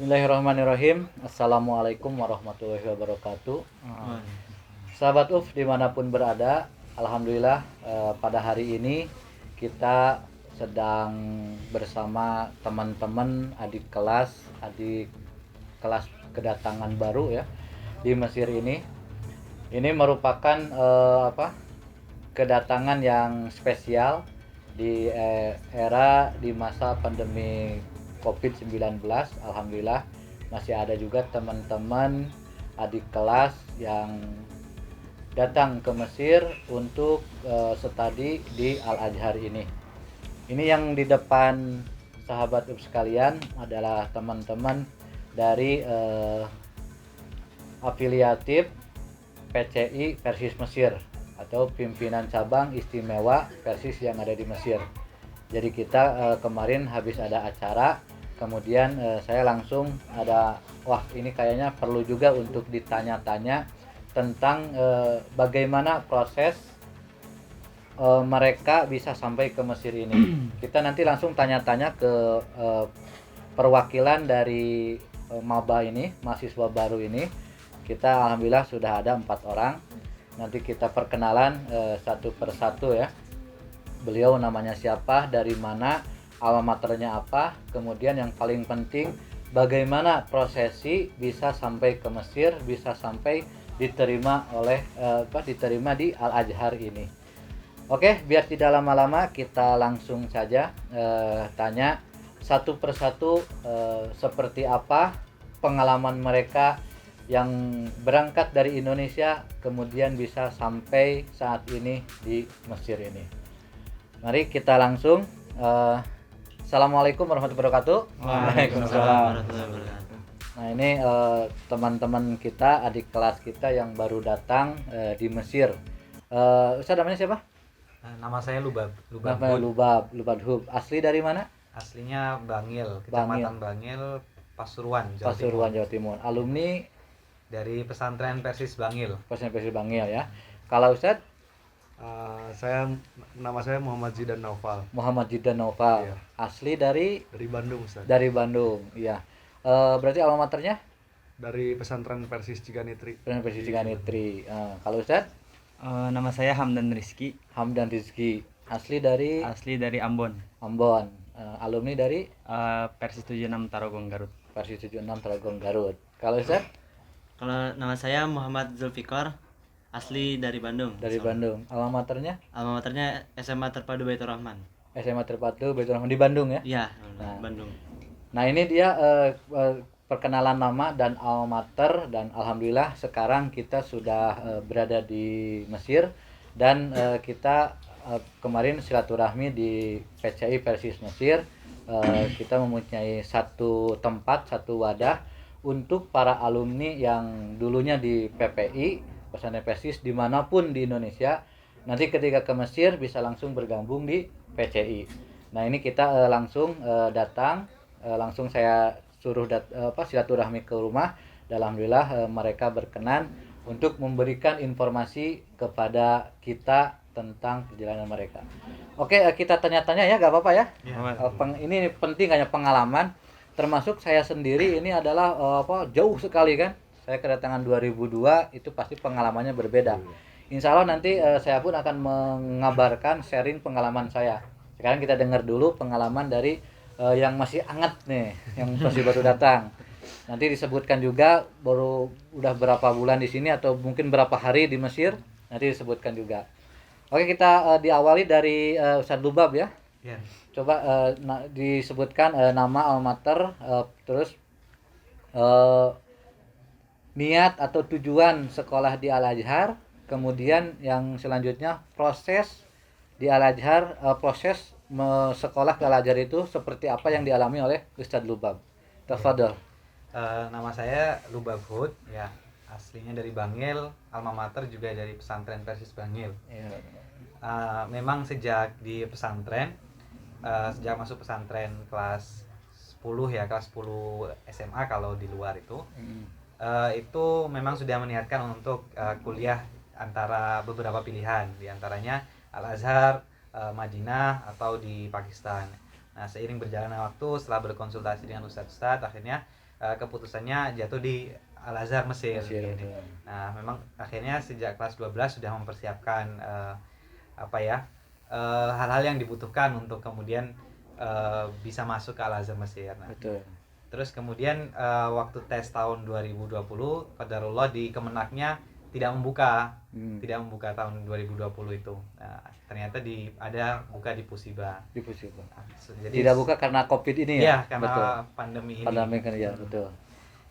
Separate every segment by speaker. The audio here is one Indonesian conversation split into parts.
Speaker 1: Bismillahirrahmanirrahim. Assalamualaikum warahmatullahi wabarakatuh. Sahabat dimanapun berada, alhamdulillah pada hari ini kita sedang bersama teman-teman adik kelas kedatangan baru ya di Mesir ini. Ini merupakan kedatangan yang spesial di era di masa pandemi COVID-19. Alhamdulillah masih ada juga teman-teman adik kelas yang datang ke Mesir untuk studi di Al-Azhar ini. Ini yang di depan sahabat sekalian adalah teman-teman dari afiliatif PCI Persis Mesir atau pimpinan cabang istimewa Persis yang ada di Mesir. Jadi kita kemarin habis ada acara, kemudian saya langsung ini kayaknya perlu juga untuk ditanya-tanya tentang bagaimana proses mereka bisa sampai ke Mesir ini. Kita nanti langsung tanya-tanya ke perwakilan dari maba ini, mahasiswa baru ini. Kita alhamdulillah sudah ada 4 orang. Nanti kita perkenalan satu persatu ya. Beliau namanya siapa, dari mana, alma maternya apa, kemudian yang paling penting bagaimana prosesi bisa sampai ke Mesir, bisa sampai diterima di Al-Azhar ini. Oke, biar tidak lama-lama kita langsung saja tanya satu persatu seperti apa pengalaman mereka yang berangkat dari Indonesia kemudian bisa sampai saat ini di Mesir ini. Mari kita langsung. Assalamualaikum warahmatullahi wabarakatuh.
Speaker 2: Waalaikumsalam warahmatullahi wabarakatuh.
Speaker 1: Nah ini teman-teman kita, adik kelas kita yang baru datang di Mesir. Ustaz namanya siapa?
Speaker 2: Nama saya Lubab
Speaker 1: Hub. Asli dari mana?
Speaker 2: Aslinya Bangil, Kecamatan Bangil, Pasuruan,
Speaker 1: Jawa Timur. Alumni
Speaker 2: dari pesantren Persis Bangil.
Speaker 1: Pesantren Persis Bangil ya. Kalau Ustaz?
Speaker 3: Nama saya Muhammad Zidan Naufal.
Speaker 1: Iya. Asli dari
Speaker 3: Bandung, Ustaz.
Speaker 1: Dari Bandung, iya. Berarti alma maternya?
Speaker 3: Dari pesantren Persis Ciganitri.
Speaker 1: Kalau Ustaz?
Speaker 4: Nama saya Hamdan Rizky.
Speaker 1: Asli dari
Speaker 4: Ambon.
Speaker 1: Alumni dari
Speaker 4: Persis 76 Tarogong Garut.
Speaker 1: Kalau Ustaz?
Speaker 5: Kalau nama saya Muhammad Zulfikar, asli dari Bandung.
Speaker 1: Alma maternya?
Speaker 5: Alma maternya SMA Terpadu Baitur Rahman.
Speaker 1: Di Bandung ya?
Speaker 5: Iya, Bandung.
Speaker 1: Nah ini dia perkenalan nama dan alma mater, dan alhamdulillah sekarang kita sudah berada di Mesir dan kita kemarin silaturahmi di PCI Persis Mesir. Kita mempunyai satu tempat, satu wadah untuk para alumni yang dulunya di PPI pesantren Persis dimanapun di Indonesia, nanti ketika ke Mesir bisa langsung bergabung di PCI. Nah ini kita langsung datang, langsung saya suruh silaturahmi ke rumah. Alhamdulillah mereka berkenan untuk memberikan informasi kepada kita tentang perjalanan mereka. Oke, kita tanya-tanya ya, gak apa-apa ya. Ini penting hanya pengalaman, termasuk saya sendiri ini adalah jauh sekali kan. Saya kedatangan 2002, itu pasti pengalamannya berbeda. Insya Allah nanti saya pun akan mengabarkan sharing pengalaman saya. Sekarang kita dengar dulu pengalaman dari yang masih hangat nih, yang masih baru datang. Nanti disebutkan juga udah berapa bulan di sini atau mungkin berapa hari di Mesir, nanti disebutkan juga. Oke, kita diawali dari Ustaz Lubab ya.
Speaker 2: Ya.
Speaker 1: Coba disebutkan nama, alma mater, terus niat atau tujuan sekolah di Al-Azhar, kemudian yang selanjutnya proses di Al-Azhar, proses sekolah ke Al-Azhar itu seperti apa yang dialami oleh Ustadz Lubab. Tafadhol.
Speaker 2: Nama saya Lubab Hud, ya. Aslinya dari Bangil, alma mater juga dari pesantren Persis Bangil. Memang sejak di pesantren, sejak masuk pesantren kelas 10 ya, kelas 10 SMA kalau di luar itu. Itu memang sudah meniatkan untuk kuliah antara beberapa pilihan, diantaranya Al-Azhar, Madinah, atau di Pakistan. Nah, seiring berjalannya waktu, setelah berkonsultasi dengan ustadz-ustadz, akhirnya keputusannya jatuh di Al-Azhar Mesir.
Speaker 1: Mesir,
Speaker 2: Gitu.
Speaker 1: betul.
Speaker 2: Nah, memang akhirnya sejak kelas 12 sudah mempersiapkan hal-hal yang dibutuhkan untuk kemudian bisa masuk ke Al-Azhar Mesir. Nah,
Speaker 1: Betul.
Speaker 2: terus kemudian waktu tes tahun 2020, qadarullah di Kemenaknya tidak membuka tahun 2020 itu. Nah, ternyata ada buka di Pusiba.
Speaker 1: Di Pusiba.
Speaker 2: Nah,
Speaker 1: Tidak buka karena Covid ini
Speaker 2: Iya,
Speaker 1: ya?
Speaker 2: karena
Speaker 1: Betul.
Speaker 2: pandemi ini.
Speaker 1: Pandemi kan ya, betul.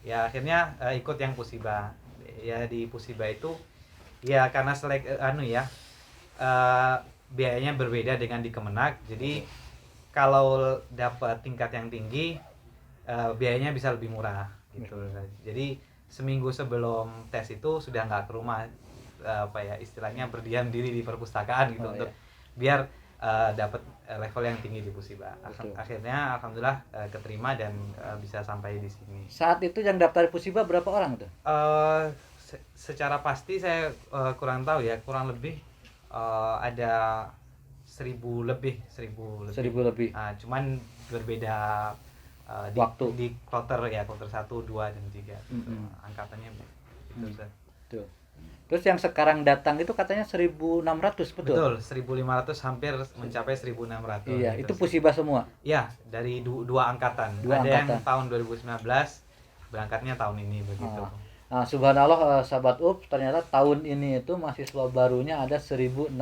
Speaker 2: Ya akhirnya ikut yang Pusiba. Ya di Pusiba itu ya karena biayanya berbeda dengan di Kemenak. Jadi kalau dapat tingkat yang tinggi biayanya bisa lebih murah gitu. Jadi seminggu sebelum tes itu sudah nggak ke rumah, istilahnya berdiam diri di perpustakaan gitu untuk biar dapat level yang tinggi di Pusiba. Akhirnya alhamdulillah keterima dan bisa sampai di sini.
Speaker 1: Saat itu yang daftar Pusiba berapa orang tuh?
Speaker 2: Secara pasti saya kurang tahu ya, kurang lebih ada 1.000 lebih.
Speaker 1: 1.000 lebih.
Speaker 2: Cuman berbeda
Speaker 1: Waktu.
Speaker 2: di kloter 1, 2 dan 3 gitu. Angkatannya gitu.
Speaker 1: Betul. Terus yang sekarang datang itu katanya 1.600, betul?
Speaker 2: Betul, 1.500 hampir mencapai 1.600.
Speaker 1: Iya,
Speaker 2: gitu.
Speaker 1: itu Pusiba semua.
Speaker 2: Iya, dari dua angkatan.
Speaker 1: Dua
Speaker 2: Ada
Speaker 1: angkatan.
Speaker 2: yang tahun 2019 berangkatnya tahun ini begitu.
Speaker 1: Nah, subhanallah sahabat UP, ternyata tahun ini itu mahasiswa barunya ada 1.600.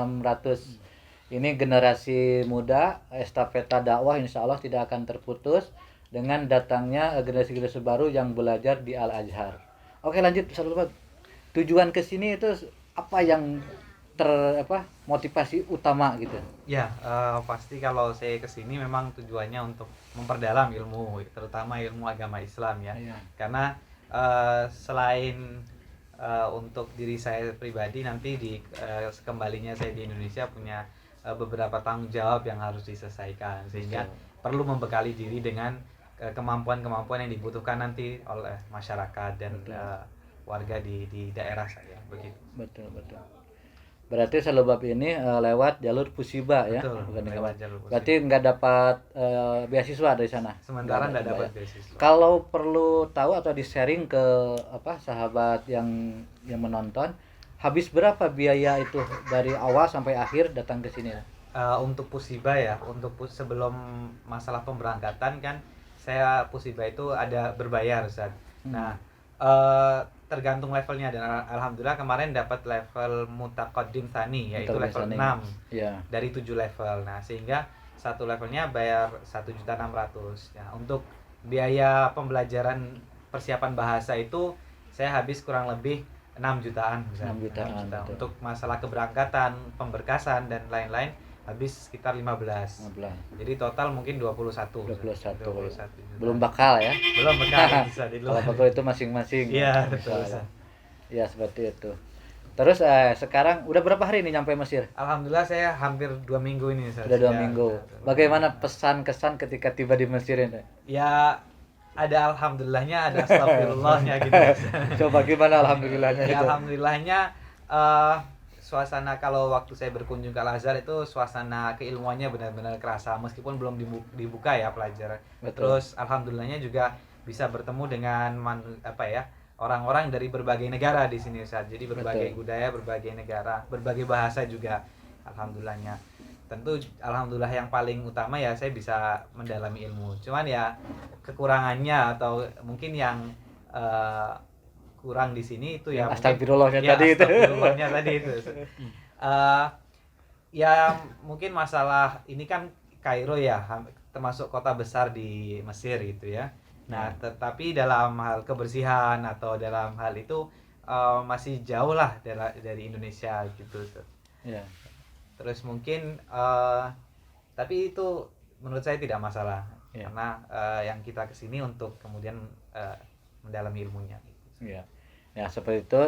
Speaker 1: Ini generasi muda, estafeta dakwah insya Allah tidak akan terputus dengan datangnya generasi-generasi baru yang belajar di Al-Azhar. Oke, lanjut Ustaz Lubab. Tujuan ke sini itu apa yang motivasi utama gitu?
Speaker 2: Ya, pasti kalau saya kesini memang tujuannya untuk memperdalam ilmu, terutama ilmu agama Islam ya.
Speaker 1: Iya.
Speaker 2: Karena selain untuk diri saya pribadi, nanti di kembalinya saya di Indonesia punya beberapa tanggung jawab yang harus diselesaikan, sehingga perlu membekali diri dengan kemampuan-kemampuan yang dibutuhkan nanti oleh masyarakat dan warga di daerah saya begitu.
Speaker 1: Betul. Berarti Salubab ini lewat jalur Pusiba ya?
Speaker 2: Betul,
Speaker 1: Bukan
Speaker 2: lewat jalur Pusiba.
Speaker 1: Berarti nggak dapat beasiswa dari sana?
Speaker 2: Sementara nggak dapat
Speaker 1: ya?
Speaker 2: beasiswa.
Speaker 1: Kalau perlu tahu atau di-sharing ke sahabat yang menonton, habis berapa biaya itu dari awal sampai akhir datang ke sini?
Speaker 2: Untuk Pusiba ya, sebelum masalah pemberangkatan kan saya Pusiba itu ada berbayar Ustaz. Nah, tergantung levelnya dan alhamdulillah kemarin dapat level mutaqaddim tsani, yaitu level 6
Speaker 1: ya.
Speaker 2: dari 7 level. Nah, sehingga satu levelnya bayar 1.600.000. Nah, untuk biaya pembelajaran persiapan bahasa itu saya habis kurang lebih 6 jutaan.
Speaker 1: 6 jutaan.
Speaker 2: Untuk masalah keberangkatan, pemberkasan dan lain-lain habis sekitar 15. Jadi total mungkin 21.
Speaker 1: 21.
Speaker 2: 21.
Speaker 1: Belum bakal ya?
Speaker 2: Belum bekal bisa di
Speaker 1: Kalau
Speaker 2: luar.
Speaker 1: bakal itu masing-masing.
Speaker 2: Iya, betul.
Speaker 1: Ya, seperti itu. Terus sekarang udah berapa hari nih nyampe Mesir?
Speaker 2: Alhamdulillah saya hampir 2 minggu ini.
Speaker 1: Sudah 2 minggu. Bagaimana pesan kesan ketika tiba di Mesir ini?
Speaker 2: Ya ada alhamdulillahnya, ada astagfirullahnya gitu.
Speaker 1: Coba gimana alhamdulillahnya
Speaker 2: Ya,
Speaker 1: itu?
Speaker 2: alhamdulillahnya suasana kalau waktu saya berkunjung ke Al-Azhar itu suasana keilmuannya benar-benar kerasa meskipun belum dibuka ya pelajaran. Terus alhamdulillahnya juga bisa bertemu dengan orang-orang dari berbagai negara di sini Ustaz. Jadi berbagai budaya, berbagai negara, berbagai bahasa juga alhamdulillahnya. Tentu alhamdulillah yang paling utama ya saya bisa mendalami ilmu. Cuman ya kekurangannya atau mungkin yang kurang di sini itu ya
Speaker 1: astagfirullahnya
Speaker 2: tadi itu. Ya mungkin masalah ini kan Kairo ya termasuk kota besar di Mesir gitu ya. Nah, tetapi dalam hal kebersihan atau dalam hal itu masih jauh lah dari Indonesia gitu.
Speaker 1: Ya.
Speaker 2: Terus mungkin tapi itu menurut saya tidak masalah karena yang kita kesini untuk kemudian mendalami ilmunya.
Speaker 1: Iya. Ya, seperti itu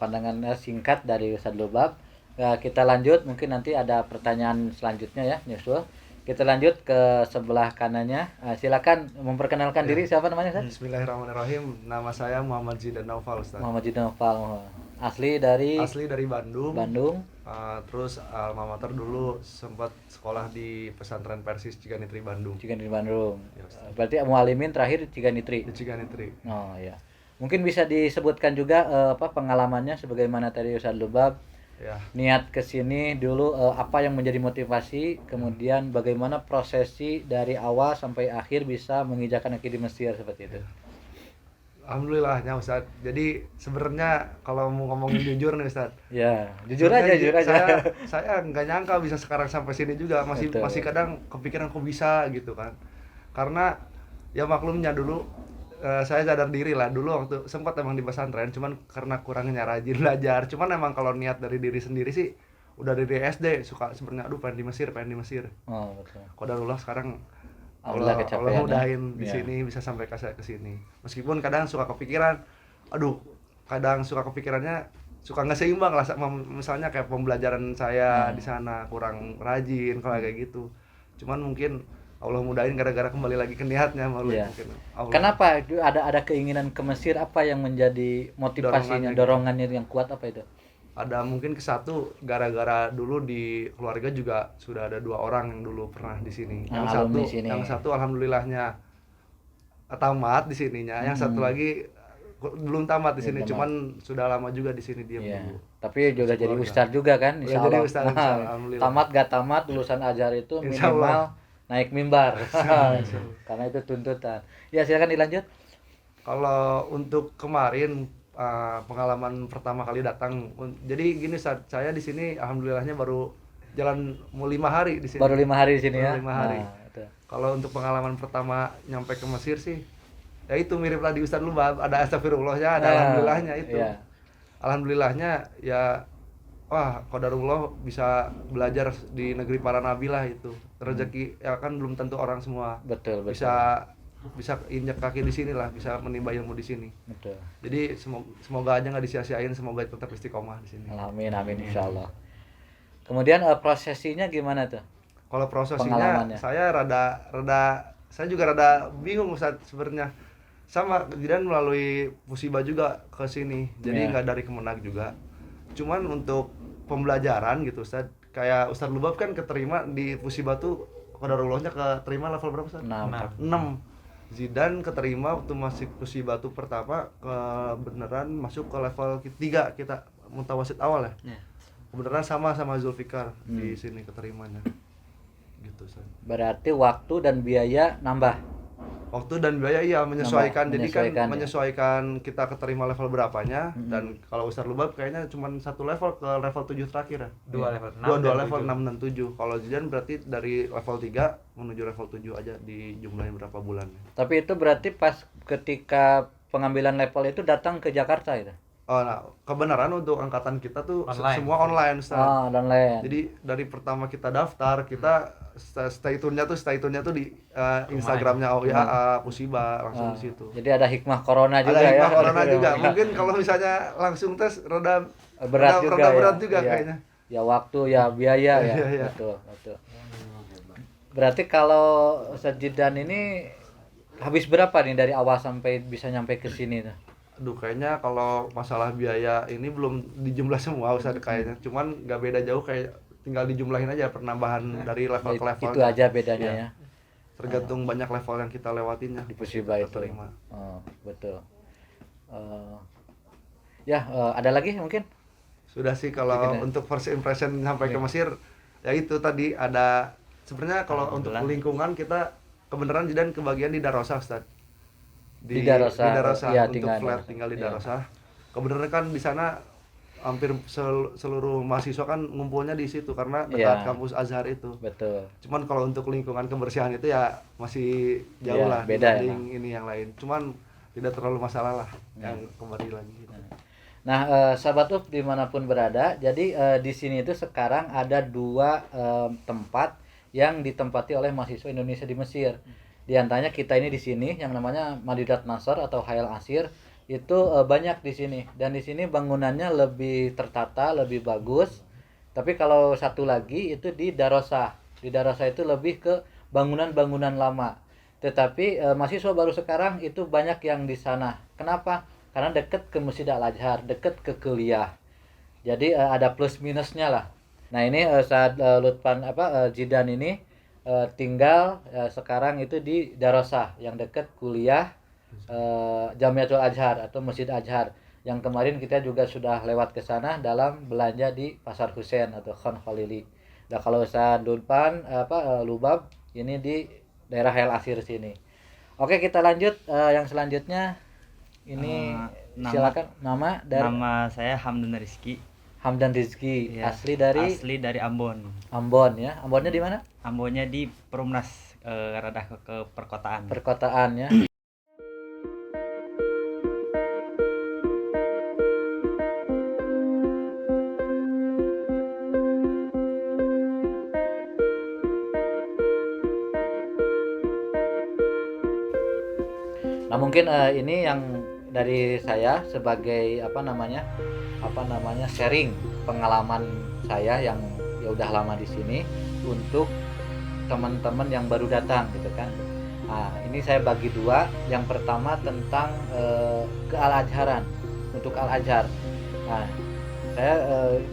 Speaker 1: pandangan singkat dari Ustaz Lubab. Kita lanjut, mungkin nanti ada pertanyaan selanjutnya ya, nyusul. Kita lanjut ke sebelah kanannya. Silakan memperkenalkan diri, siapa namanya Ustaz?
Speaker 3: Bismillahirrahmanirrahim. Nama saya Muhammad Zidan Naufal Ustaz.
Speaker 1: Muhammad Jidan Naufal. Asli dari
Speaker 3: Asli dari Bandung.
Speaker 1: Bandung.
Speaker 3: Terus alma mater dulu sempat sekolah di pesantren Persis Ciganitri Bandung.
Speaker 1: Ciganitri Bandung.
Speaker 3: Ya, Ustaz.
Speaker 1: Berarti mualimin terakhir Ciganitri.
Speaker 3: Di Ciganitri.
Speaker 1: Oh ya. Mungkin bisa disebutkan juga pengalamannya sebagaimana tadi Ustaz Lubab.
Speaker 3: Ya.
Speaker 1: Niat ke sini dulu apa yang menjadi motivasi, kemudian bagaimana prosesi dari awal sampai akhir bisa menginjakan kaki di Mesir seperti itu.
Speaker 3: Alhamdulillahnya Ustadz. Jadi sebenarnya kalau mau ngomongin jujur nih Ustadz.
Speaker 1: Ya, jujur aja.
Speaker 3: Saya nggak nyangka bisa sekarang sampai sini juga.
Speaker 1: Betul.
Speaker 3: Masih kadang kepikiran kok bisa gitu kan. Karena ya maklumnya dulu saya sadar diri lah dulu waktu sempat emang di pesantren, cuman karena kurangnya rajin belajar. Cuman emang kalau niat dari diri sendiri sih udah dari SD suka sebenarnya pengen di Mesir.
Speaker 1: Oh, betul.
Speaker 3: Qadarullah sekarang
Speaker 1: Alhamdulillah
Speaker 3: Allah
Speaker 1: kecapean, ya.
Speaker 3: mudahin di
Speaker 1: Ya.
Speaker 3: sini bisa sampai ke sini. Meskipun kadang suka kepikiran, kadang suka kepikirannya suka nggak seimbang lah, misalnya kayak pembelajaran saya di sana kurang rajin kalau kayak gitu. Cuman mungkin Allah mudahin gara-gara kembali lagi ke niatnya malu
Speaker 1: Ya.
Speaker 3: mungkin. Allah.
Speaker 1: Kenapa itu ada keinginan ke Mesir, apa yang menjadi motivasinya, dorongannya yang kuat apa itu?
Speaker 3: Ada mungkin ke satu gara-gara dulu di keluarga juga sudah ada 2 orang yang dulu pernah di sini.
Speaker 1: Alumni sini.
Speaker 3: Yang satu alhamdulillahnya tamat di sininya, yang satu lagi belum tamat di sini, cuman sudah lama juga di sini dia
Speaker 1: Iya.
Speaker 3: dulu.
Speaker 1: Tapi juga jadi
Speaker 3: Keluarga.
Speaker 1: ustadz juga kan,
Speaker 3: Udah
Speaker 1: insya
Speaker 3: jadi
Speaker 1: Allah.
Speaker 3: ustadz, insya Allah, alhamdulillah.
Speaker 1: Tamat gak tamat lulusan Azhar itu
Speaker 3: Insya
Speaker 1: minimal
Speaker 3: Allah.
Speaker 1: naik mimbar. Karena itu tuntutan. Ya silakan dilanjut.
Speaker 3: Kalau untuk kemarin pengalaman pertama kali datang, jadi gini saat saya di sini alhamdulillahnya baru jalan mau 5 hari di sini.
Speaker 1: Baru 5 hari di sini ya.
Speaker 3: Baru 5 hari.
Speaker 1: Nah, itu.
Speaker 3: Kalau untuk pengalaman pertama nyampe ke Mesir sih, ya itu mirip lah di Ustadz Lubab, ada astagfirullahnya, ada alhamdulillahnya itu.
Speaker 1: Iya.
Speaker 3: Alhamdulillahnya ya, wah qadarullah bisa belajar di negeri para nabi lah itu. Rezeki ya kan belum tentu orang semua
Speaker 1: Betul.
Speaker 3: bisa injak kaki di sini lah, bisa menimba ilmu di sini.
Speaker 1: Betul.
Speaker 3: Jadi semoga aja nggak disia-siain, semoga tetap istiqomah di sini.
Speaker 1: Amin insyaallah. Kemudian prosesinya gimana tuh?
Speaker 3: Kalau prosesinya
Speaker 1: Pengalamannya.
Speaker 3: saya juga rada bingung Ustaz sebenarnya. Sama dan melalui musibah juga ke sini. Jadi
Speaker 1: Iya.
Speaker 3: nggak dari Kemenag juga. Cuman untuk pembelajaran gitu Ustaz, kayak Ustaz Lubab kan keterima di musibah tuh qadarullahnya keterima level berapa Ustaz? 6. Zidan keterima waktu masih musibah tuh pertama beneran masuk ke level 3 kita mutawasid awal ya.
Speaker 5: Ya.
Speaker 3: Kebenaran sama Zulfikar di sini keterimanya. Gitu Ustaz.
Speaker 1: Berarti waktu dan biaya nambah.
Speaker 3: Waktu dan biaya iya menyesuaikan. Jadi kan
Speaker 1: menyesuaikan, ya.
Speaker 3: menyesuaikan kita keterima level berapanya. Dan kalau Ustaz Lubab kayaknya cuma 1 level ke level 7 terakhir ya.
Speaker 2: 2 level.
Speaker 3: 2 level 6 dan 7. Kalau Zidan berarti dari level 3 menuju level 7 aja dijumlahin berapa bulan.
Speaker 1: Tapi itu berarti pas ketika pengambilan level itu datang ke Jakarta itu.
Speaker 3: Oh, nah, kebenaran untuk angkatan kita tuh
Speaker 2: Online.
Speaker 3: semua online Ustaz.
Speaker 1: Dan lain.
Speaker 3: Jadi dari pertama kita daftar, kita stay tune-nya tuh di Instagramnya OIA Pusiba langsung di situ.
Speaker 1: Jadi ada hikmah corona juga
Speaker 3: Ada
Speaker 1: ya.
Speaker 3: hikmah corona juga. Mungkin kalau misalnya langsung tes rada
Speaker 1: berat
Speaker 3: juga
Speaker 1: Iya.
Speaker 3: kayaknya.
Speaker 1: Ya waktu ya biaya ya.
Speaker 3: Iya.
Speaker 1: Betul. Berarti kalau Sajidan ini habis berapa nih dari awal sampai bisa nyampe ke sini tuh?
Speaker 3: Aduh, kayaknya kalau masalah biaya ini belum dijumlah semua Ustaz kayaknya. Cuman nggak beda jauh, kayak tinggal dijumlahin aja penambahan dari level ke level.
Speaker 1: Itu aja bedanya
Speaker 3: Iya.
Speaker 1: ya.
Speaker 3: Tergantung banyak level yang kita lewatinnya.
Speaker 1: Di Pusiba itu.
Speaker 3: Keterima.
Speaker 1: Betul. Ada lagi mungkin?
Speaker 3: Sudah sih kalau
Speaker 1: Sedikit ya.
Speaker 3: untuk first impression sampai ke
Speaker 1: Iya.
Speaker 3: Mesir, ya itu tadi ada sebenarnya kalau untuk lingkungan kita kebenaran Jidan kebagian di Darosah Ustaz.
Speaker 1: Di Darosah. Ya,
Speaker 3: untuk tinggal di
Speaker 1: Iya.
Speaker 3: Darosah. Kebenaran kan di sana hampir seluruh mahasiswa kan ngumpulnya di situ karena dekat
Speaker 1: Iya.
Speaker 3: kampus Azhar itu.
Speaker 1: Betul.
Speaker 3: Cuman kalau untuk lingkungan kebersihan itu ya masih jauh
Speaker 1: Iya,
Speaker 3: lah
Speaker 1: beda ya,
Speaker 3: dibanding ini yang lain. Cuman tidak terlalu masalah lah yang kembali lagi.
Speaker 1: Nah, sahabat UP dimanapun berada, jadi di sini itu sekarang ada 2 tempat yang ditempati oleh mahasiswa Indonesia di Mesir. Di antaranya kita ini di sini yang namanya Madidat Nasr atau Hayal Asir itu banyak di sini, dan di sini bangunannya lebih tertata, lebih bagus. Tapi kalau satu lagi itu di Darosah. Di Darosah itu lebih ke bangunan-bangunan lama. Tetapi mahasiswa baru sekarang itu banyak yang di sana. Kenapa? karena deket ke Masjid Al-Azhar, deket ke kuliah. Jadi ada plus minusnya lah. Nah ini saat Lutfan Zidan ini tinggal sekarang itu di Darosah yang deket kuliah Jamiatul Azhar atau Masjid Azhar. Yang kemarin kita juga sudah lewat ke sana dalam belanja di Pasar Husein atau Khan Khalili. Nah kalau Ustaz Lutfan Lubab ini di daerah El Asir sini. Oke, kita lanjut yang selanjutnya. Ini silakan nama dari
Speaker 4: Nama saya Hamdan Rizky.
Speaker 1: Hamdan Rizky,
Speaker 4: Ya,
Speaker 1: asli dari
Speaker 4: asli dari Ambon.
Speaker 1: Ambon ya. Ambonnya di mana?
Speaker 4: Ambonnya di Perumnas, rada ke perkotaan.
Speaker 1: Perkotaan ya. Nah mungkin ini yang dari saya sebagai sharing pengalaman saya yang ya udah lama di sini untuk teman-teman yang baru datang gitu kan. Nah ini saya bagi dua. Yang pertama tentang ke Al-Azharan, untuk Al-Azhar. Nah saya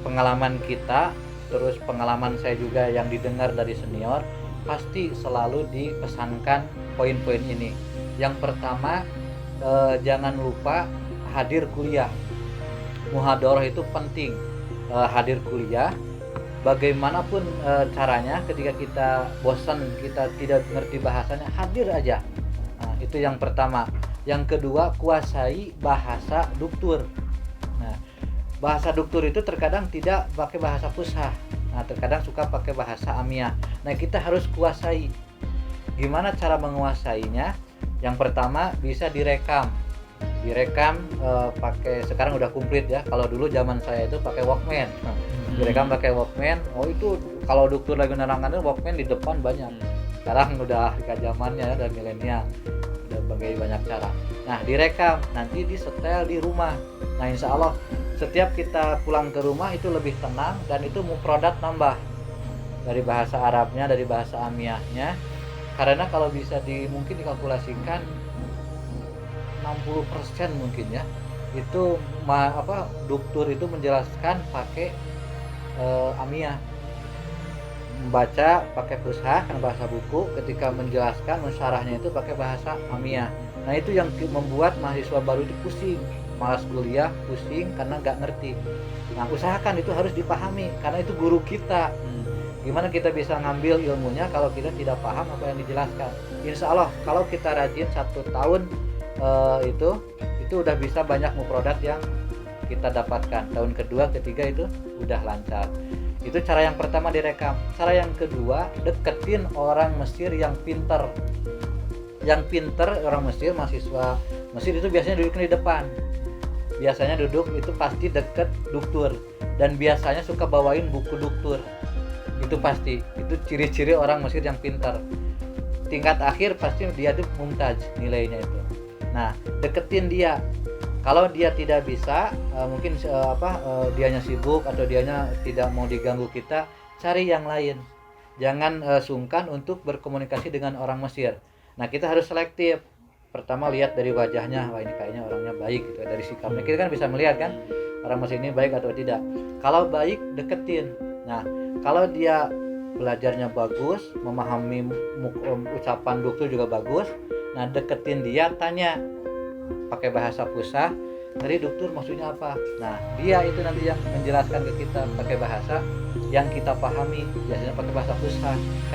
Speaker 1: pengalaman kita, terus pengalaman saya juga yang didengar dari senior, pasti selalu dipesankan poin-poin ini. Yang pertama, jangan lupa hadir kuliah. Muhadharah itu penting. Hadir kuliah, bagaimanapun caranya, ketika kita bosan, kita tidak mengerti bahasanya, hadir aja. Nah, itu yang pertama. Yang kedua, kuasai bahasa duktur. Nah, bahasa duktur itu terkadang tidak pakai bahasa fushah. Nah, terkadang suka pakai bahasa amiyah. Nah, kita harus kuasai. Gimana cara menguasainya? Yang pertama bisa direkam pakai, sekarang udah komplit ya. Kalau dulu zaman saya itu pakai Walkman. Direkam pakai Walkman. Oh itu kalau dokter lagi nerangkan Walkman di depan banyak. Sekarang udah zamannya ya, udah milenial, udah pakai banyak cara. Nah direkam, nanti disetel di rumah. Nah insya Allah setiap kita pulang ke rumah itu lebih tenang dan itu mufradat nambah dari bahasa Arabnya, dari bahasa amiyahnya. Karena kalau bisa mungkin dikalkulasikan 60% mungkin ya, itu dokter itu menjelaskan pakai amiyah, membaca pakai fushah karena bahasa buku, ketika menjelaskan mensyarahnya itu pakai bahasa amiyah. Nah itu yang membuat mahasiswa baru itu pusing, malas kuliah, pusing karena nggak ngerti. Nah usahakan itu harus dipahami karena itu guru kita. Gimana kita bisa ngambil ilmunya kalau kita tidak paham apa yang dijelaskan? Insya Allah kalau kita rajin 1 tahun itu udah bisa banyak mufradat yang kita dapatkan. Tahun kedua, ketiga itu udah lancar. Itu cara yang pertama, direkam. Cara yang kedua, deketin orang Mesir yang pinter. Yang pinter orang Mesir, mahasiswa Mesir itu biasanya duduk di depan. Biasanya duduk itu pasti deket duktur dan biasanya suka bawain buku duktur. Itu pasti, itu ciri-ciri orang Mesir yang pintar. Tingkat akhir pasti dia tuh mumtaz nilainya itu. Nah deketin dia. Kalau dia tidak bisa, mungkin dianya sibuk atau dianya tidak mau diganggu kita, cari yang lain. Jangan sungkan untuk berkomunikasi dengan orang Mesir. Nah kita harus selektif. Pertama lihat dari wajahnya, wah ini kayaknya orangnya baik gitu. Dari sikapnya kita kan bisa melihat kan orang Mesir ini baik atau tidak. Kalau baik, deketin. Nah kalau dia belajarnya bagus, memahami ucapan dokter juga bagus, nah deketin dia, tanya pakai bahasa fushah, tadi dokter maksudnya apa? Nah dia itu nanti yang menjelaskan ke kita pakai bahasa yang kita pahami, biasanya pakai bahasa fushah.